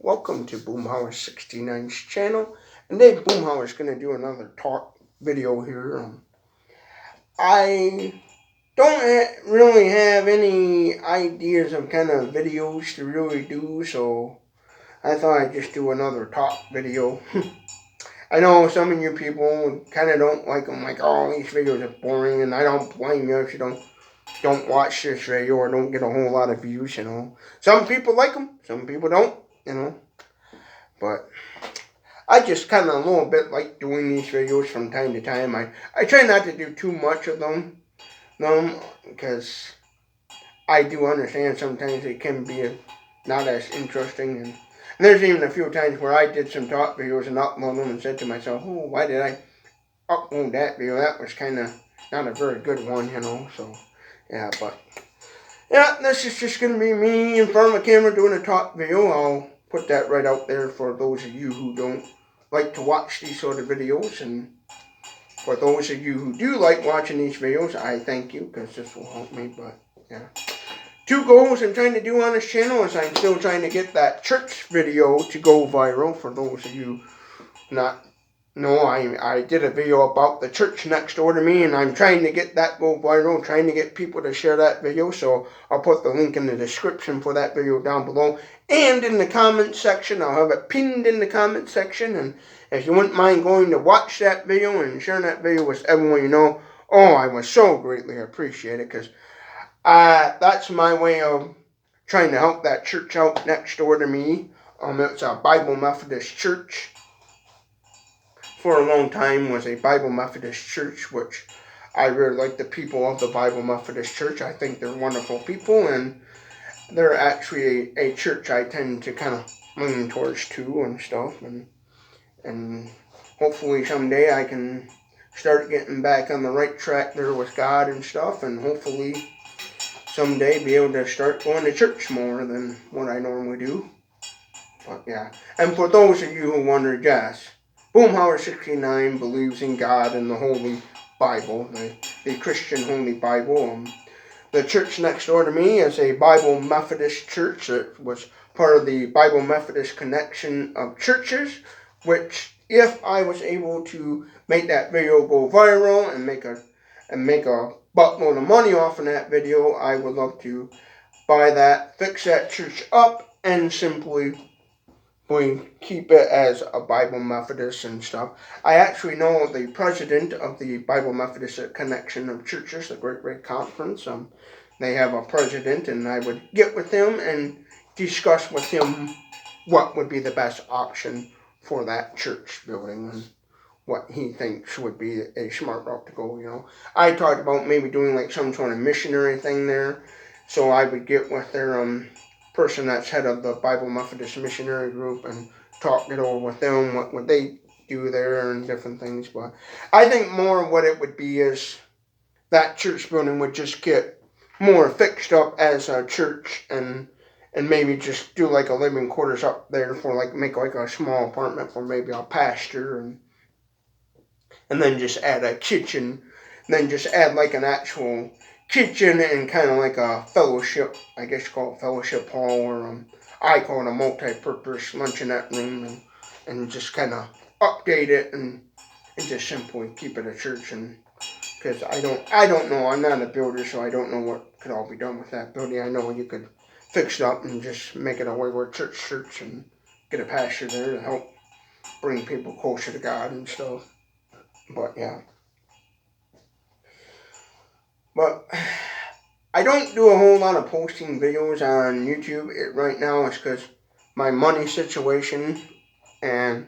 welcome to Boomhauer 69's channel. And today Boomhauer is going to do another talk video here. I don't really have any ideas of kind of videos to really do, so I thought I'd just do another talk video. I know some of you people kind of don't like them, like, oh, these videos are boring, and I don't blame you if you don't watch this video or don't get a whole lot of views, Some people like them, some people don't, But I just kind of a little bit like doing these videos from time to time. I try not to do too much of them because I do understand sometimes it can be not as interesting. And there's even a few times where I did some talk videos and upload them and said to myself, oh, why did I upload that video? That was kind of not a very good one, So, yeah, but yeah, this is just going to be me in front of a camera doing a talk video. I'll put that right out there for those of you who don't like to watch these sort of videos. And for those of you who do like watching these videos, I thank you because this will help me. But yeah, two goals I'm trying to do on this channel is I'm still trying to get that church video to go viral. For those of you not know, I did a video about the church next door to me, and I'm trying to get that go viral, trying to get people to share that video. So I'll put the link in the description for that video down below. And in the comment section, I'll have it pinned in the comment section. And if you wouldn't mind going to watch that video and sharing that video with everyone you know, oh, I would so greatly appreciate it, because that's my way of trying to help that church out next door to me. It's a Bible Methodist church. For a long time was a Bible Methodist church, which I really like the people of the Bible Methodist church. I think they're wonderful people, and they're actually a church I tend to kind of lean towards too and stuff. And hopefully someday I can start getting back on the right track there with God and stuff, and hopefully someday be able to start going to church more than what I normally do. But yeah, and for those of you who wonder, yes, Boomhauer 69 believes in God and the Holy Bible, the Christian Holy Bible. The church next door to me is a Bible Methodist church. It was part of the Bible Methodist Connection of Churches, which, if I was able to make that video go viral and make a buttload of money off of that video, I would love to buy that, fix that church up, and simply we keep it as a Bible Methodist and stuff. I actually know the president of the Bible Methodist Connection of Churches, the Great Red Conference. They have a president, and I would get with him and discuss with him what would be the best option for that church building and what he thinks would be a smart route to go. I talked about maybe doing like some sort of missionary thing there, so I would get with their person that's head of the Bible Methodist Missionary Group and talk it over with them, what would they do there and different things. But I think more what it would be is that church building would just get more fixed up as a church, and maybe just do like a living quarters up there for make like a small apartment for maybe a pastor, and then just add a kitchen, and then just add like an actual kitchen and kind of like a fellowship, I guess you call it fellowship hall, or I call it a multi-purpose luncheonette room, and just kind of update it and just simply keep it a church. And because I don't know, I'm not a builder, so I don't know what could all be done with that building. I know you could fix it up and just make it a regular church and get a pastor there to help bring people closer to God and stuff. But yeah. But I don't do a whole lot of posting videos on YouTube right now. It's because my money situation, and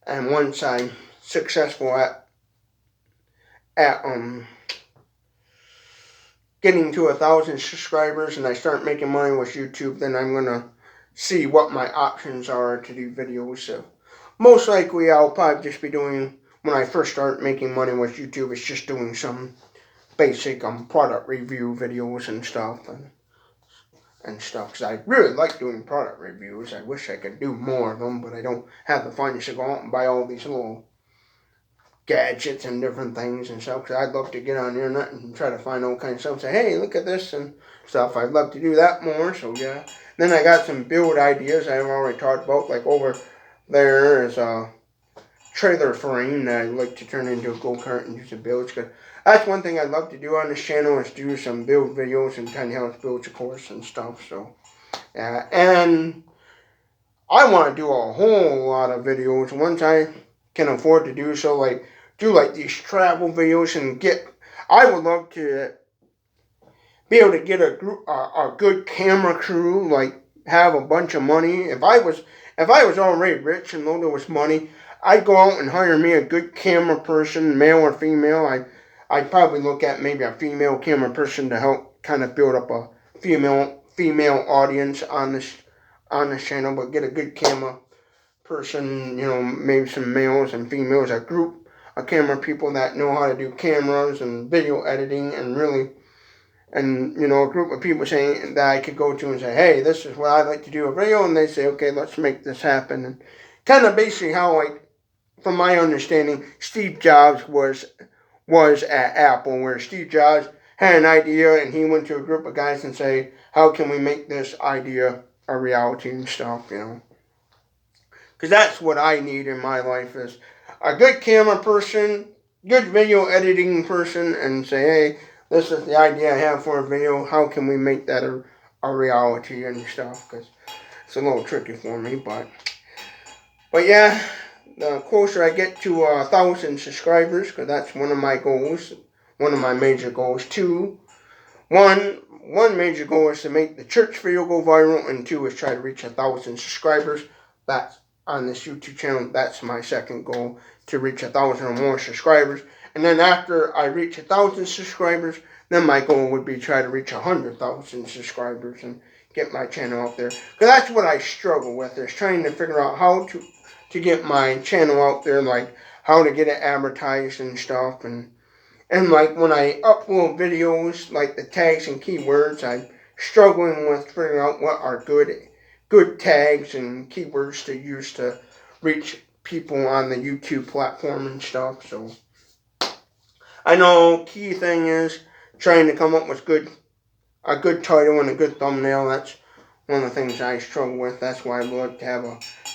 once I'm successful at getting to 1,000 subscribers and I start making money with YouTube, then I'm gonna see what my options are to do videos. So most likely I'll probably just be doing, when I first start making money with YouTube, it's just doing some basic product review videos and stuff, because I really like doing product reviews. I wish I could do more of them, but I don't have the funds to go out and buy all these little gadgets and different things and stuff, because I'd love to get on the internet and try to find all kinds of stuff, say, hey, look at this and stuff. I'd love to do that more. So yeah, Then I got some build ideas I've already talked about, like over there is a trailer frame that I like to turn into a go-kart and use a build. That's one thing I'd love to do on this channel, is do some build videos and tiny house builds, of course, and stuff. So, yeah, and I want to do a whole lot of videos once I can afford to do so, like do like these travel videos and get. I would love to be able to get a good camera crew, like have a bunch of money. If I was already rich and though there was money, I'd go out and hire me a good camera person, male or female. I'd probably look at maybe a female camera person to help kind of build up a female audience on this channel, but get a good camera person, maybe some males and females, a group of camera people that know how to do cameras and video editing, and really, and a group of people saying that I could go to and say, hey, this is what I'd like to do a video, and they say, okay, let's make this happen. And kind of basically how, like, from my understanding, Steve Jobs was at Apple, where Steve Jobs had an idea and he went to a group of guys and say, how can we make this idea a reality and stuff, because that's what I need in my life, is a good camera person, good video editing person, and say, hey, this is the idea I have for a video. How can we make that a reality and stuff? Because it's a little tricky for me, but yeah, the closer I get to 1,000 subscribers, because that's one of my goals, one of my major goals. One major goal is to make the church video go viral, and 2 is try to reach 1,000 subscribers. That's on this YouTube channel. That's my second goal, to reach 1,000 or more subscribers. And then after I reach 1,000 subscribers, then my goal would be try to reach 100,000 subscribers and get my channel up there. Because that's what I struggle with, is trying to figure out how to get my channel out there, like how to get it advertised and stuff. And like when I upload videos, like the tags and keywords, I'm struggling with figuring out what are good tags and keywords to use to reach people on the YouTube platform and stuff. So I know key thing is trying to come up with a good title and a good thumbnail. That's one of the things I struggle with. That's why I'd like to have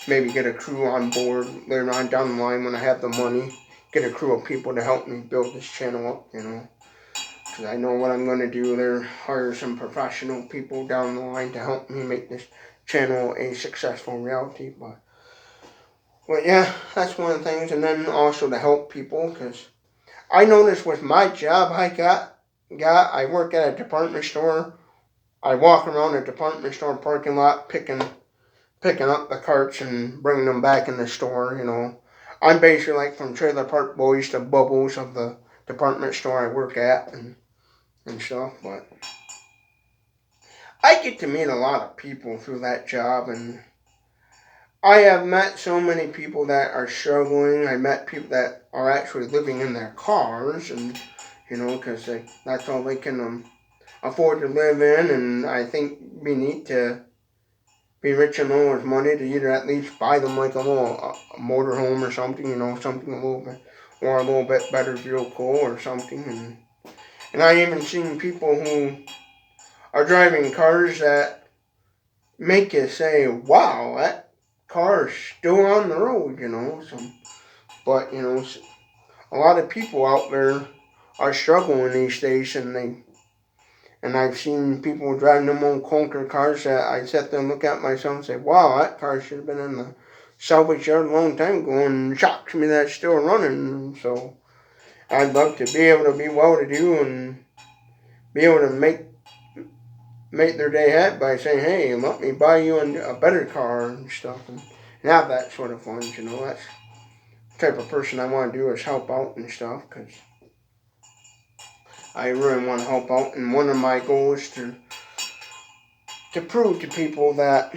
maybe get a crew on board later on down the line when I have the money. Get a crew of people to help me build this channel up, because I know what I'm going to do there. Hire some professional people down the line to help me make this channel a successful reality. But yeah, that's one of the things. And then also to help people, because I noticed with my job I work at a department store. I walk around a department store parking lot picking up the carts and bringing them back in the store, I'm basically like from Trailer Park Boys to Bubbles of the department store I work at and stuff. But I get to meet a lot of people through that job, and I have met so many people that are struggling. I met people that are actually living in their cars, and because that's all they can afford to live in. And I think we need to be rich enough with money to either at least buy them like a little motorhome or something, something a little bit better vehicle or something. And I even seen people who are driving cars that make you say, wow, that car is still on the road, But, a lot of people out there are struggling these days, and I've seen people driving them old clunker cars that I sit there and look at myself and say, wow, that car should have been in the salvage yard a long time ago, and shocks me that it's still running. So I'd love to be able to be well-to-do and be able to make their day happy by saying, hey, let me buy you a better car and stuff, and have that sort of fun, That's the type of person I want to do, is help out and stuff, because I really want to help out. And one of my goals is to prove to people that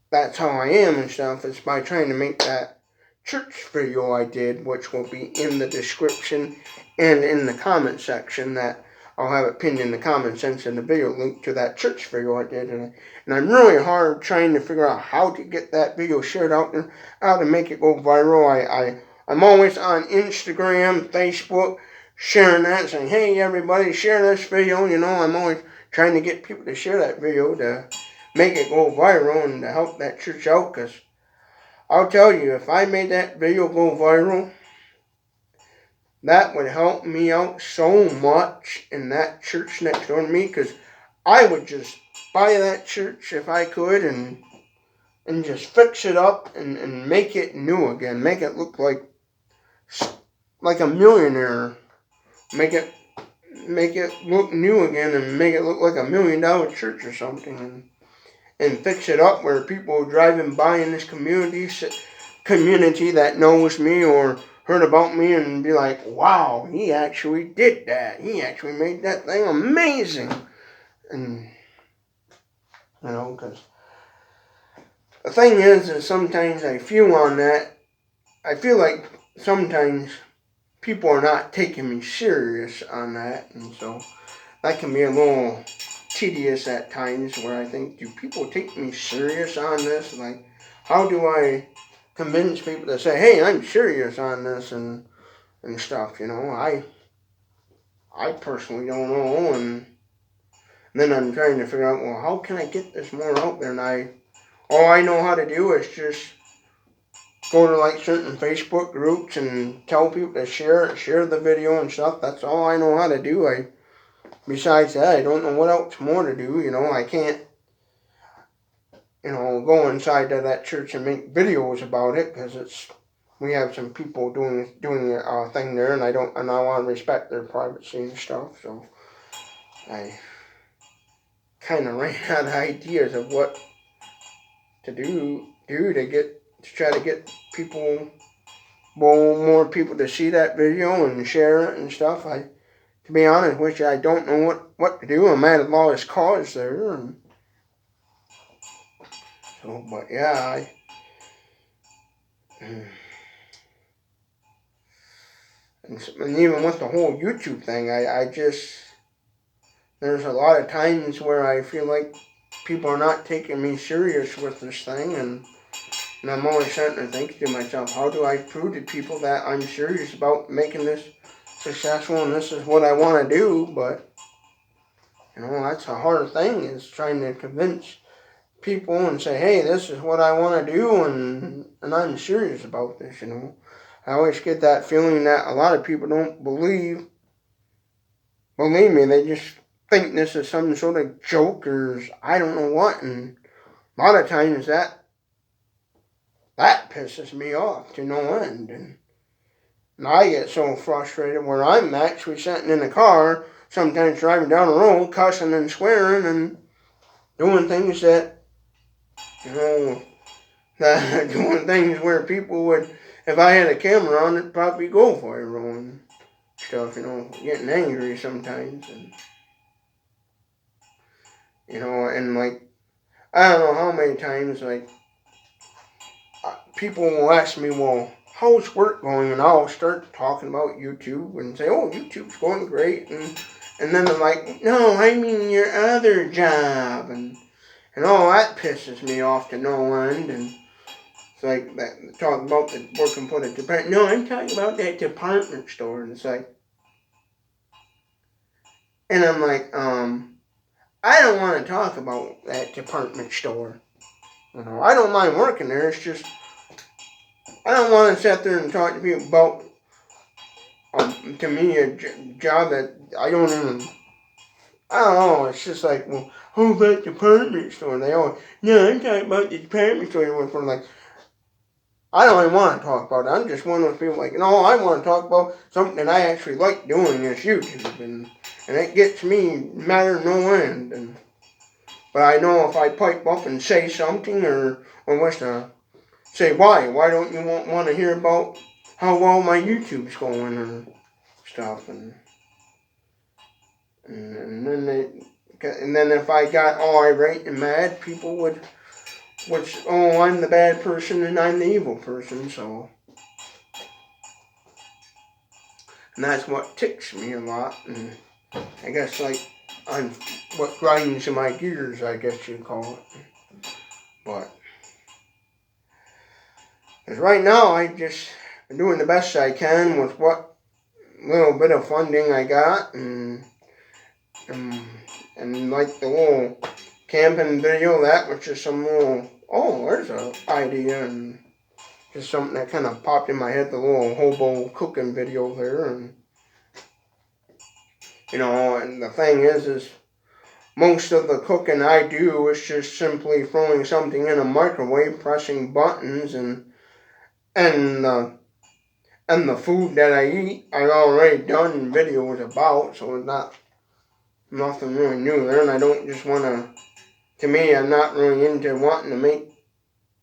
that's how I am and stuff, is by trying to make that church video I did, which will be in the description and in the comment section. That I'll have it pinned in the comment section, the video link to that church video I did. And I'm really hard trying to figure out how to get that video shared out there, how to make it go viral. I'm always on Instagram, Facebook, sharing that, saying, hey, everybody, share this video. I'm always trying to get people to share that video to make it go viral and to help that church out. Because I'll tell you, if I made that video go viral, that would help me out so much in that church next door to me. Because I would just buy that church if I could and just fix it up and make it new again. Make it look like a millionaire. Make it look new again and make it look like $1 million church or something, and fix it up where people driving by in this community that knows me or heard about me and be like, wow, he actually did that. He actually made that thing amazing. And, because the thing is sometimes I feel like sometimes people are not taking me serious on that, and so that can be a little tedious at times where I think, do people take me serious on this? Like, how do I convince people to say, hey, I'm serious on this and stuff, I personally don't know, and then I'm trying to figure out, well, how can I get this more out there? And all I know how to do is just go to like certain Facebook groups and tell people to share the video and stuff. That's all I know how to do. Besides that, I don't know what else more to do. I can't, go inside to that church and make videos about it because we have some people doing a thing there, and I want to respect their privacy and stuff. So I kind of ran out of ideas of what to do to try to get more people to see that video and share it and stuff. To be honest with you, I don't know what to do. I'm at a lost cause there. But yeah, and even with the whole YouTube thing, there's a lot of times where I feel like people are not taking me serious with this thing, and I'm always starting to think to myself, how do I prove to people that I'm serious about making this successful and this is what I want to do? But, that's a hard thing, is trying to convince people and say, hey, this is what I want to do and I'm serious about this, I always get that feeling that a lot of people don't believe me. They just think this is some sort of joke or I don't know what, and a lot of times that pisses me off to no end, and I get so frustrated where I'm actually sitting in the car, sometimes driving down the road, cussing and swearing and doing things that, doing things where people would, if I had a camera on it, probably go viral and stuff, getting angry sometimes, and, and like, I don't know how many times, like, people will ask me, well, how's work going? And I'll start talking about YouTube and say, oh, YouTube's going great. And then they're like, no, I mean your other job. And all that pisses me off to no end. And it's like, talking about the working for the department. No, I'm talking about that department store. And it's like, and I'm like, I don't want to talk about that department store. I don't mind working there. It's just, I don't want to sit there and talk to people about, to me, a job that I don't even, I don't know, it's just like, well, who about the department store? And they always, no, I'm talking about the department store you work for. Like, I don't even want to talk about it. I'm just one of those people like, no, I want to talk about something that I actually like doing, is YouTube. And it gets me matter no end. But I know if I pipe up and say something or what's the, say, why don't you want to hear about how well my YouTube's going or stuff, and then if I got all irate and mad, people would, oh, I'm the bad person and I'm the evil person, so, and that's what ticks me a lot, and I guess like I'm what grinds my gears, I guess you'd call it, but. Because right now, I just been doing the best I can with what little bit of funding I got, and And like the little camping video, that was just some little, oh, there's an idea, and just something that kind of popped in my head, the little hobo cooking video there. And, you know, and the thing is most of the cooking I do is just simply throwing something in a microwave, pressing buttons, and and the food that I eat, I've already done videos about, so it's not nothing really new there. And I don't just want to me, I'm not really into wanting to make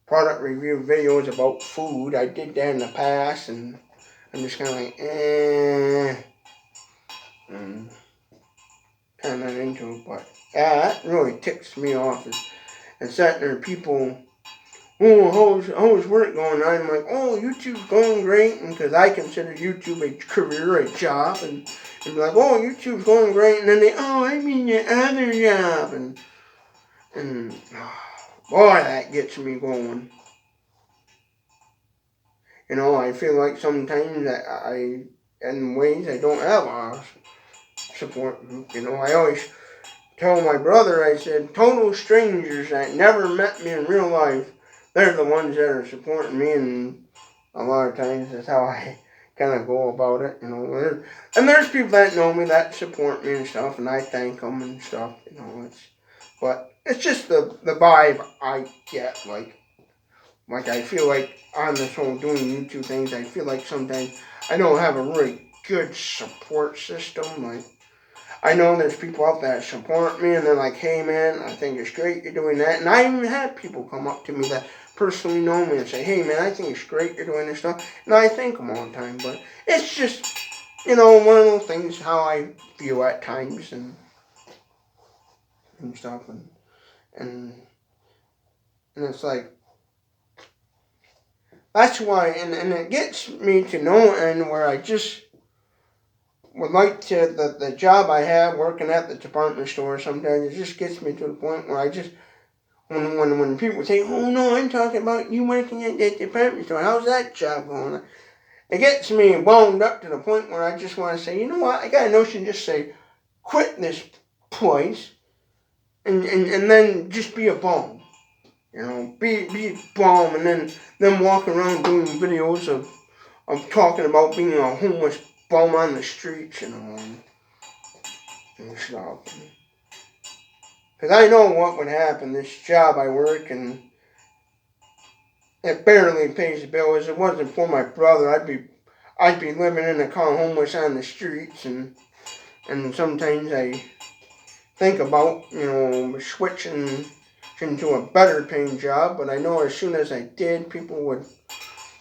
product review videos about food. I did that in the past, and I'm just kind of like, and kind of not into it. But yeah, that really ticks me off. And sitting there, people, oh, how's work going on? I'm like, oh, YouTube's going great, and because I consider YouTube a career, a job, and be like, oh, YouTube's going great, and then I mean your other job, and boy, that gets me going. You know, I feel like sometimes in ways I don't have a support group. You know, I always tell my brother, I said, total strangers that never met me in real life, they're the ones that are supporting me, and a lot of times that's how I kind of go about it, you know. And there's people that know me that support me and stuff, and I thank them and stuff, you know. But it's just the vibe I get, like I feel like on this whole doing YouTube things, I feel like sometimes I don't have a really good support system. Like, I know there's people out there that support me, and they're like, hey man, I think it's great you're doing that. And I even had people come up to me that personally know me and say, hey man, I think it's great you're doing this stuff. And I thank them all the time, but it's just, you know, one of those things how I feel at times and stuff. And it's like, that's why, and it gets me to no end where I just would like to, the job I have working at the department store, sometimes it just gets me to the point where I just, when people say, oh no, I'm talking about you working at the department store, how's that job going? It gets me wound up to the point where I just want to say, you know what, I got a notion to just say, quit this place, and then just be a bum. You know, be a bum, and then walk around doing videos of talking about being a homeless bum on the streets, you know, and stuff. Because I know what would happen. This job I work, and it barely pays the bills. If it wasn't for my brother, I'd be living in a car, homeless on the streets, and sometimes I think about, you know, switching into a better paying job. But I know as soon as I did, people would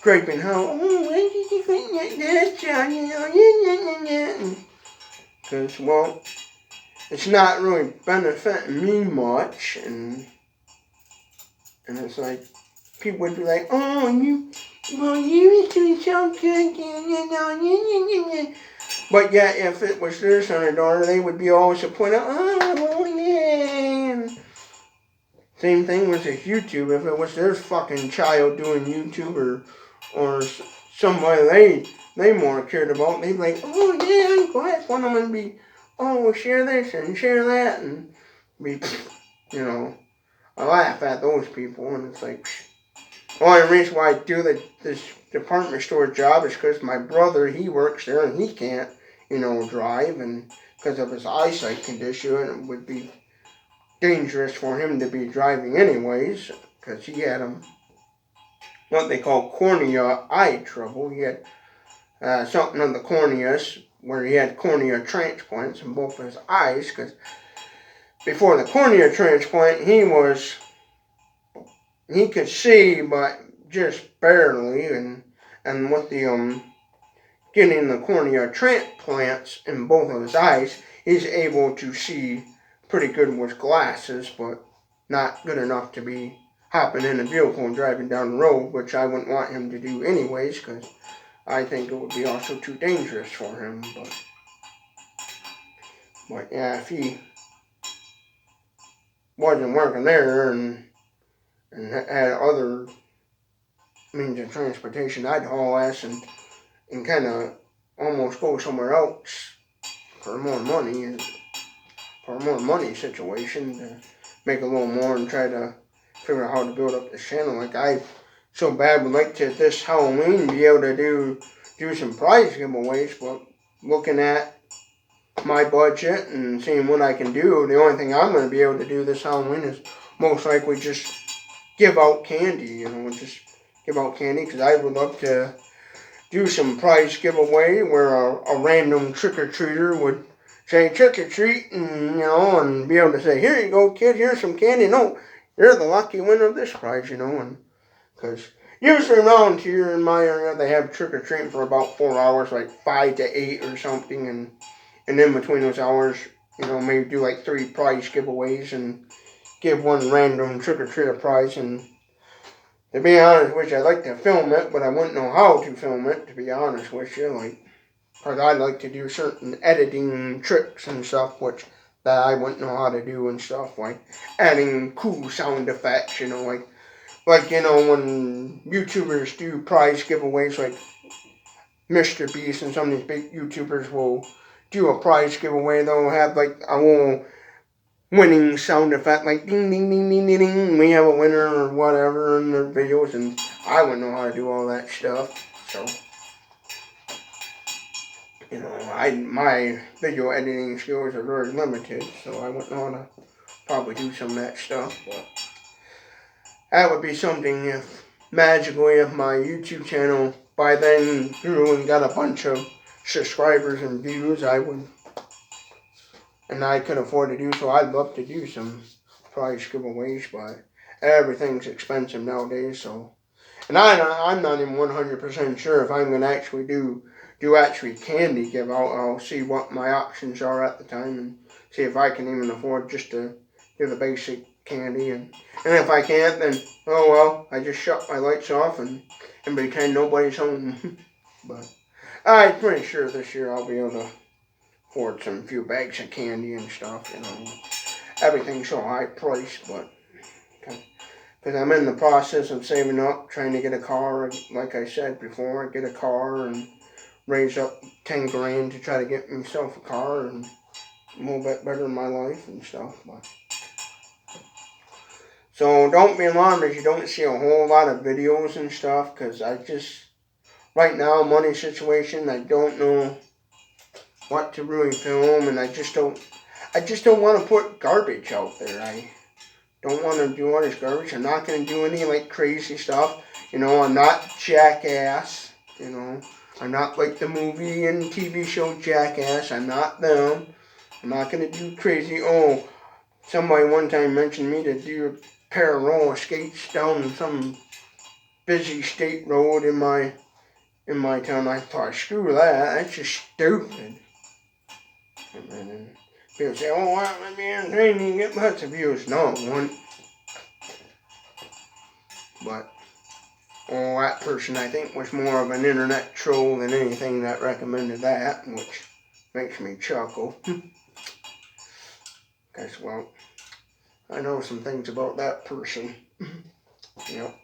griping how, oh, why did you quit that job, you know, because, well, it's not really benefiting me much, and it's like, people would be like, oh, you were doing so good, you know, but yeah, if it was their son or daughter, they would be always point out, oh, yeah. Same thing with this YouTube. If it was their fucking child doing YouTube or somebody they more cared about, they'd be like, oh yeah, I'm glad one of them would be, oh, share this and share that, and be, you know, I laugh at those people, and it's like, the only reason why I do this department store job is because my brother, he works there, and he can't, you know, drive, and because of his eyesight condition, it would be dangerous for him to be driving anyways, because he had what they call cornea eye trouble. He had something on the corneas where he had cornea transplants in both of his eyes, because before the cornea transplant, he could see, but just barely, and with the getting the cornea transplants in both of his eyes, he's able to see pretty good with glasses, but not good enough to be hopping in a vehicle and driving down the road, which I wouldn't want him to do anyways, because I think it would be also too dangerous for him. But yeah, if he wasn't working there and had other means of transportation, I'd haul ass and kind of almost go somewhere else for more money. for a more money situation to make a little more and try to figure out how to build up this channel. Like I so bad would like to this Halloween be able to do some prize giveaways, but looking at my budget and seeing what I can do, the only thing I'm going to be able to do this Halloween is most likely just give out candy, just give out candy, because I would love to do some prize giveaway where a random trick-or-treater would say trick-or-treat and be able to say, here you go, kid, here's some candy. No, you're the lucky winner of this prize, and because usually around here in my area they have trick-or-treating for about 4 hours, like 5 to 8 or something, and in between those hours, maybe do like 3 prize giveaways and give one random trick-or-treater prize. And to be honest with you, I'd like to film it, but I wouldn't know how to film it, to be honest with you, because I'd like to do certain editing tricks and stuff, which that I wouldn't know how to do and stuff, like adding cool sound effects, like when YouTubers do prize giveaways, like Mr. Beast and some of these big YouTubers will do a prize giveaway. They'll have like a little winning sound effect, like ding, ding, ding, ding, ding, ding. We have a winner or whatever in their videos, and I wouldn't know how to do all that stuff. So, my video editing skills are very limited, so I wouldn't know how to probably do some of that stuff. But that would be something if magically if my YouTube channel by then grew and got a bunch of subscribers and views, I could afford to do so. I'd love to do some prize giveaways, but everything's expensive nowadays. So, and I'm not even 100% sure if I'm gonna actually do actually candy give out. I'll see what my options are at the time and see if I can even afford just to do the basic candy. And if I can't, then oh well, I just shut my lights off and pretend nobody's home. But I'm pretty sure this year I'll be able to afford some few bags of candy and stuff, Everything's so high priced, but because I'm in the process of saving up, trying to get a car, like I said before, get a car and raise up 10 grand to try to get myself a car and a little bit better in my life and stuff. But so don't be alarmed if you don't see a whole lot of videos and stuff, because right now, money situation, I don't know what to really film, and I just don't want to put garbage out there. I don't want to do all this garbage. I'm not going to do any crazy stuff. I'm not Jackass. I'm not like the movie and TV show Jackass. I'm not them. I'm not going to do crazy. Oh, somebody one time mentioned me to do a pair of roller skates down some busy state road in my town. I thought, screw that. That's just stupid. And then people say, oh, well, let me entertain you and get lots of views. No, it won't. But, that person, I think, was more of an internet troll than anything that recommended that, which makes me chuckle. Because, well, I know some things about that person. Yep.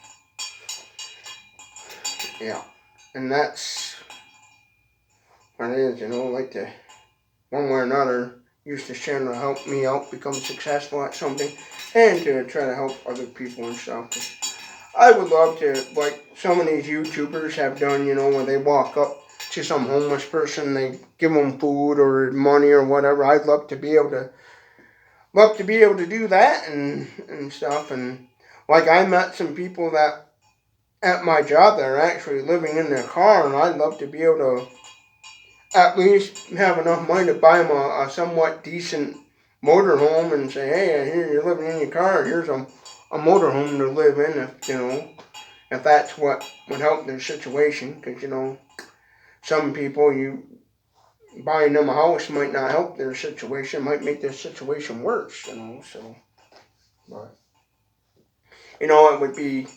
Yeah. And that's what it is, like to, one way or another, use this channel to help me out, become successful at something, and to try to help other people and stuff. I would love to, like some of these YouTubers have done, when they walk up to some homeless person, they give them food or money or whatever. I'd love to be able to do that and stuff. And I met some people that at my job that are actually living in their car, and I'd love to be able to at least have enough money to buy them a somewhat decent motorhome and say, hey, I hear you're living in your car. Here's a motorhome to live in, if that's what would help their situation. Because, some people, buying them a house might not help their situation, might make their situation worse, so. But, it would be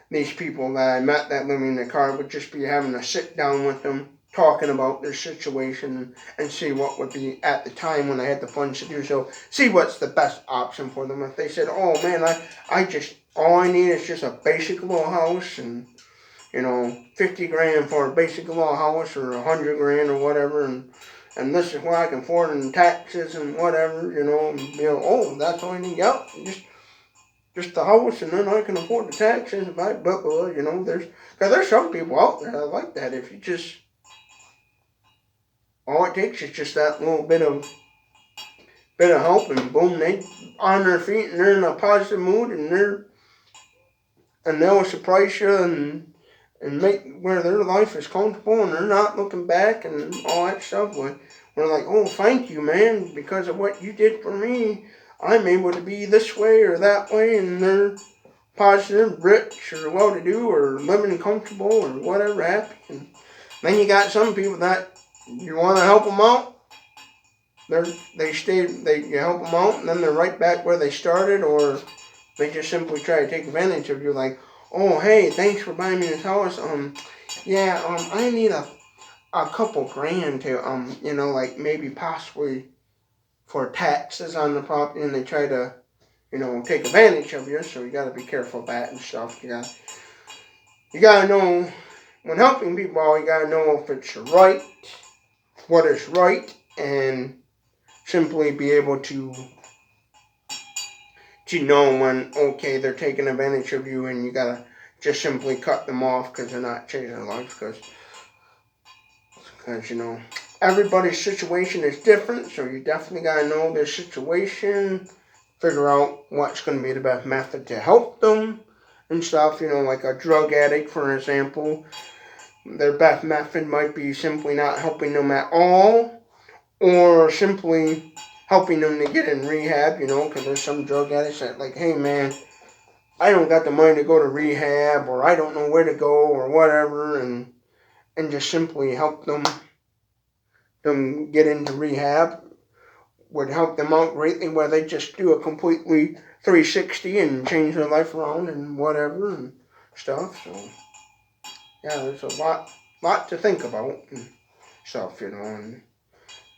these people that I met that live in the car would just be having to sit down with them, talking about their situation and see what would be at the time when I had the funds to do so, see what's the best option for them. If they said, oh man, all I need is just a basic little house and, 50 grand for a basic little house or 100 grand or whatever, and and this is what I can afford in taxes and whatever, you know, and be like, oh, that's all I need, yep, just the house, and then I can afford the taxes, if I, you know, because there's some people out there that like that. If you just, all it takes is just that little bit of help, and boom, they on their feet, and they're in a positive mood, and they'll surprise you, and make where their life is comfortable, and they're not looking back and all that stuff. We're like, oh, thank you, man, because of what you did for me, I'm able to be this way or that way, and they're positive, rich, or well-to-do, or living comfortable, or whatever, happy. And then you got some people that you want to help them out. You help them out, and then they're right back where they started, or they just simply try to take advantage of you. Like, oh, hey, thanks for buying me this house. I need a couple grand to, you know, like maybe possibly for taxes on the property, and they try to, you know, take advantage of you. So you got to be careful of that and stuff. You gotta know when helping people. You gotta know if it's right, what is right, and simply be able to know when, okay, they're taking advantage of you, and you gotta just simply cut them off because they're not changing their life. Because, you know, everybody's situation is different, so you definitely gotta know their situation, figure out what's gonna be the best method to help them and stuff. You know, like a drug addict, for example, their best method might be simply not helping them at all, or simply helping them to get in rehab, you know, because there's some drug addicts that like, hey man, I don't got the money to go to rehab, or I don't know where to go, or whatever, and just simply help them get into rehab would help them out greatly, where they just do a completely 360 and change their life around and whatever and stuff. So yeah, there's a lot to think about and stuff, you know,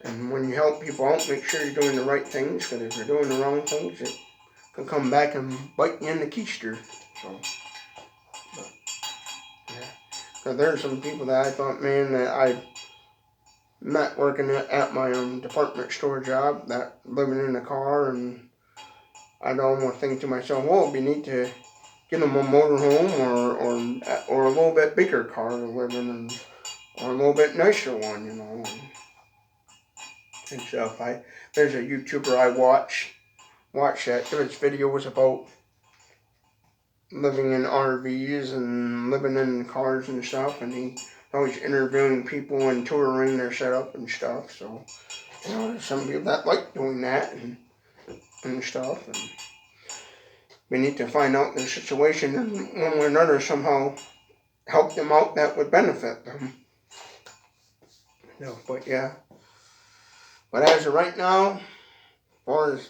and when you help people out, make sure you're doing the right things, because if you're doing the wrong things, it can come back and bite you in the keister. So, but, yeah. So there's some people that I thought, man, that I met working at my department store job, that living in a car, and I'd almost think to myself, well, it'd be neat to get them a motorhome or a little bit bigger car to live in, or a little bit nicer one, you know. And stuff. There's a YouTuber I watch that. His video was about living in RVs and living in cars and stuff, and he always interviewing people and touring their setup and stuff. So, you know, there's some people that like doing that and stuff, and we need to find out their situation and one way or another somehow help them out that would benefit them. No, but yeah. But as of right now, as far as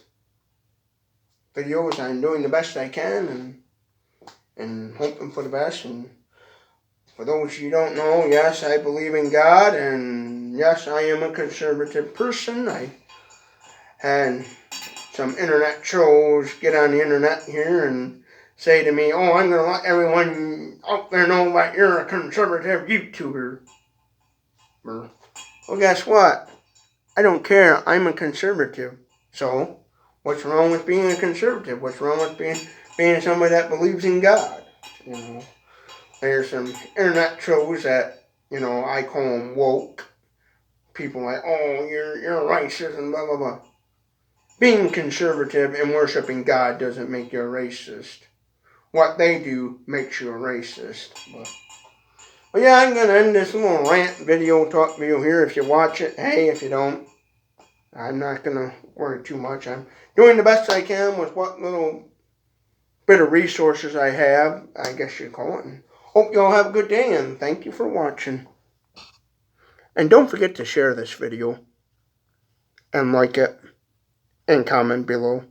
videos, I'm doing the best I can and hoping for the best. And for those you don't know, yes, I believe in God, and yes, I am a conservative person. I had some internet trolls get on the internet here and say to me, oh, I'm going to let everyone out there know that you're a conservative YouTuber. Well, guess what? I don't care. I'm a conservative. So, what's wrong with being a conservative? What's wrong with being somebody that believes in God? You know, there's some internet trolls that, you know, I call them woke. People like, oh, you're racist and blah, blah, blah. Being conservative and worshiping God doesn't make you a racist. What they do makes you a racist. But yeah, I'm going to end this little rant video, talk video here. If you watch it, hey, if you don't, I'm not going to worry too much. I'm doing the best I can with what little bit of resources I have, I guess you'd call it. And hope you all have a good day, and thank you for watching. And don't forget to share this video, and like it, and comment below.